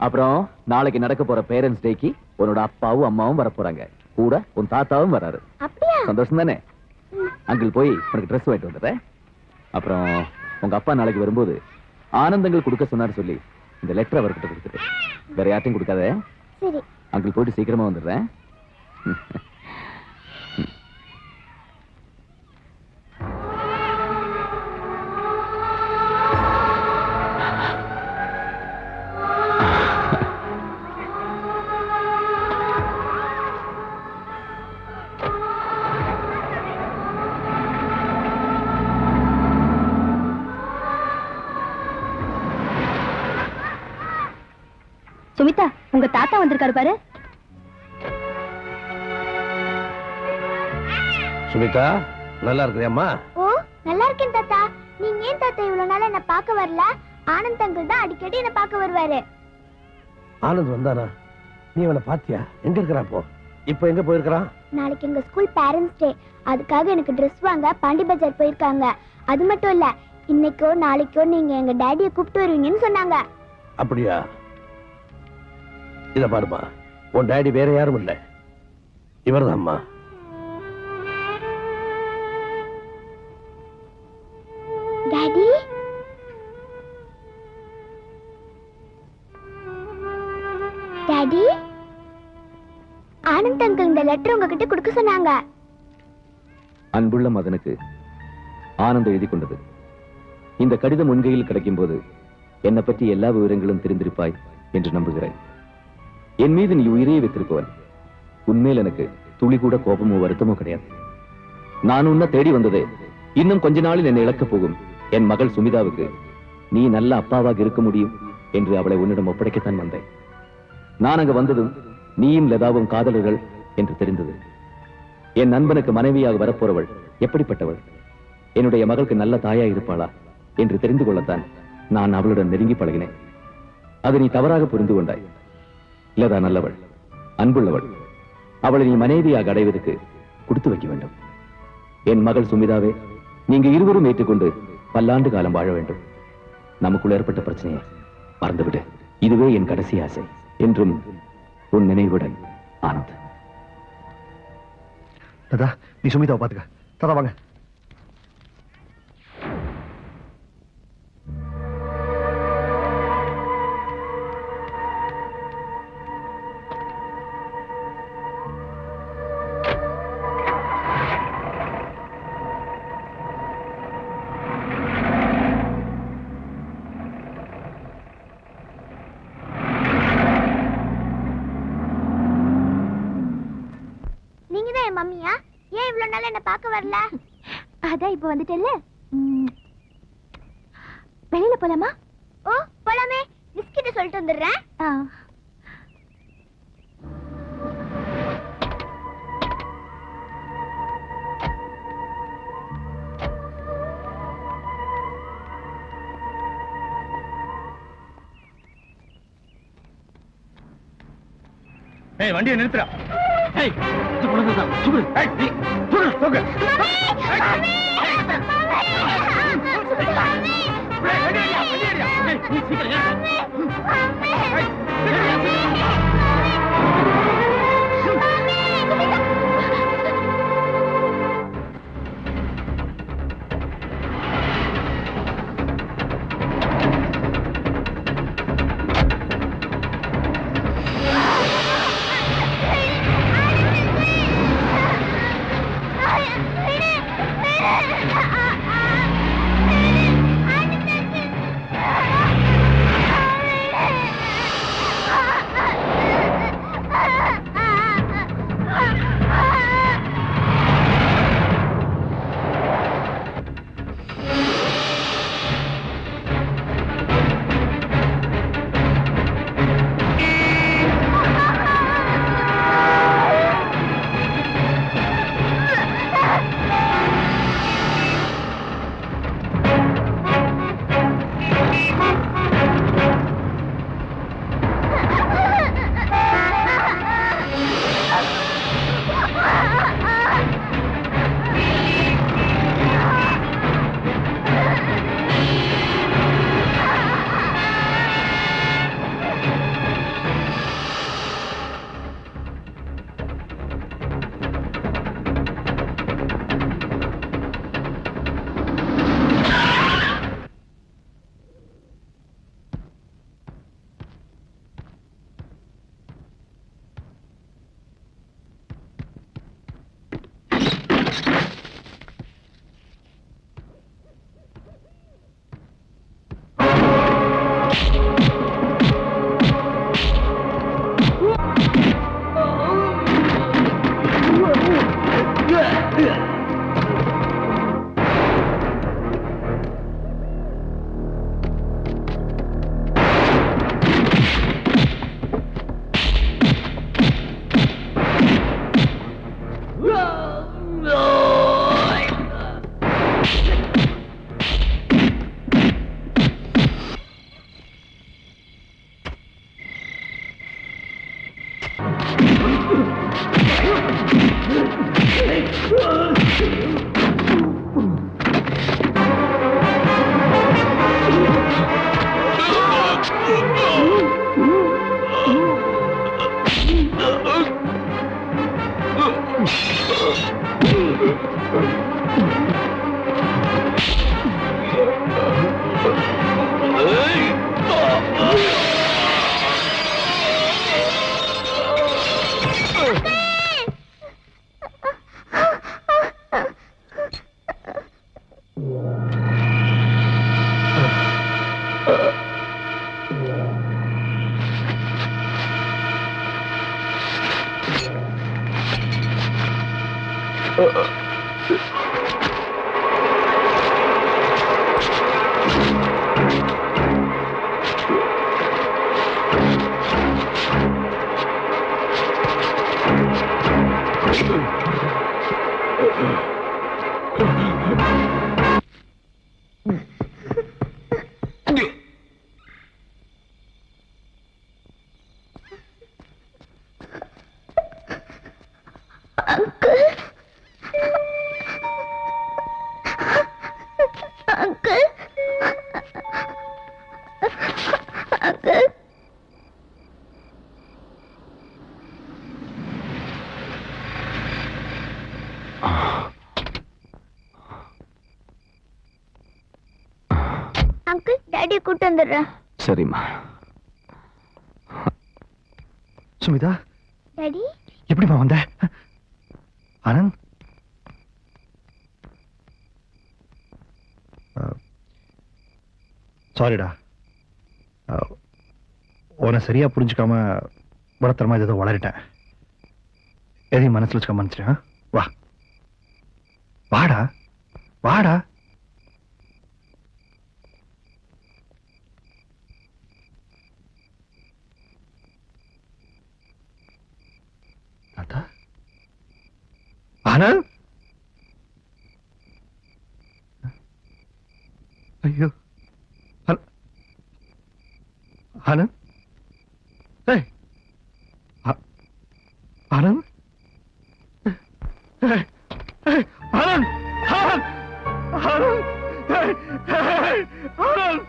அப்புறம் நாளைக்கு நடக்க போற பேரண்ட்ஸ் டேக்கு உன்னோட அப்பாவும் அம்மாவும் வர போறாங்க, கூட உன் தாத்தாவும் வராரு. சந்தோஷம் தானே? அங்கிள் போய் உனக்கு ட்ரெஸ் வாங்கிட்டு வந்துடுறேன். அப்புறம் உங்க அப்பா நாளைக்கு வரும்போது ஆனந்தங்கள் கொடுக்க சொன்னாரு சொல்லி இந்த லெட்டர் அவர்கிட்ட கொடுத்துட்டு வேற யார்ட்டையும் கொடுக்காத. அங்கிள் போயிட்டு சீக்கிரமா வந்துடுறேன். சுமிதா, உங்க தாத்தா வந்திருக்காரு பாரு. சுமிதா, நல்லா இருக்கிறியம்மா? ஓ, நல்லா இருக்கேன் தாத்தா. நீங்க ஏன் தாத்தா இவ்வளவு நாளா என்ன பார்க்க வரல? ஆனந்த் அங்கிள் தான் அடிக்கடி என்ன பார்க்க வருவாரு. ஆனந்த் வந்தானா? நீ அவனை பாத்தியா? எங்க இருக்கிறான் இப்போ? இப்போ எங்க போயிருக்கிறான்? நாளைக்கு எங்க ஸ்கூல் பேரண்ட்ஸ் டே, அதுக்காக எனக்கு ட்ரெஸ் வாங்க பாண்டி பஜார் போயிருக்காங்க. அது மட்டும் இல்ல, இன்னைக்கோ நாளைக்கோ நீங்க எங்க டாடியை கூப்பிட்டு வருவீங்கன்னு சொன்னாங்க. அப்படியா? இத பாருமா, உன் டாடி வேற யாரும் இல்ல, இவர்தான்மா. டாடி, டாடி, ஆனந்த் அங்கிள் இந்த லெட்டர் உங்ககிட்ட கொடுக்க சொன்னாங்க. அன்புள்ள மகனுக்கு ஆனந்த் எழுதி கொண்டது. இந்த கடிதம் உன்கையில் கிடைக்கும் போது என்னை பற்றி எல்லா விவரங்களும் தெரிந்திருப்பாய் என்று நம்புகிறேன். என் மீது நீ உயிரையே வைத்திருப்பவன். உன்மேல் எனக்கு துளி கூட கோபமோ வருத்தமோ கிடையாது. நான் உன்னை தேடி வந்ததே இன்னும் கொஞ்ச நாளில் என்னை இழக்கப் போகும் என் மகள் சுமிதாவுக்கு நீ நல்ல அப்பாவாக இருக்க முடியும் என்று அவளை உன்னிடம் ஒப்படைக்கத்தான் வந்தேன். நான் அங்கு வந்ததும் நீயும் லதாவும் காதலர்கள் என்று தெரிந்தது. என் நண்பனுக்கு மனைவியாக வரப்போறவள் எப்படிப்பட்டவள், என்னுடைய மகளுக்கு நல்ல தாயா இருப்பாளா என்று தெரிந்து கொள்ளத்தான் நான் அவளுடன் நெருங்கி பழகினேன். அதை நீ தவறாக புரிந்து கொண்டாய். லதா நல்லவள், அன்புள்ளவள். அவளை நீ மனைவியாக அடைவதற்கு கொடுத்து வைக்க வேண்டும். என் மகள் சுமிதாவே, நீங்க இருவரும் ஏற்றுக்கொண்டு பல்லாண்டு காலம் வாழ வேண்டும். நமக்குள் ஏற்பட்ட பிரச்சனையை மறந்துவிடு. இதுவே என் கடைசி ஆசை. என்றும் உன் நினைவுடன் ஆனந்த். தாதா, நீ சுமிதாவை பாத்துக்க. தாதா வாங்க. மம்மியா, ஏன் இவ்வளவு நாள் என்ன பார்க்க வரல? அதான் இப்ப வந்துட்டல்ல. வெளியில போலாமா? ஓ, போலாமே. பிஸ்கிட்ட சொல்லிட்டு வந்துடுறேன். ஏய், வண்டியை நிறுத்துறா. ஏய், இது குழந்தைதான். சுகு. ஏய், நீ சுகு, சுகு. நீ சீக்கிரம் அங்கிள் அங்கிள் அங்கிள் டாடியை கூட்டு வந்துடுறேன். சரிம்மா. சுமிதா டாடி எப்படிம்மா வந்த? ஆனந்த் சாரிடா, உன்னை சரியா புரிஞ்சுக்காம வளர்த்தரமா ஏதோ வளரிட்டேன். எதையும் மனசுல வச்சுக்க மன்னிச்சிட்டேன். வா வாடா வாடா. தாத்தா ஆனந்த், ஐயோ ஆனந்த், ஏய் ஆனந்த், ஆனந்த், ஆனந்த், ஆனந்த், ஆனந்த்,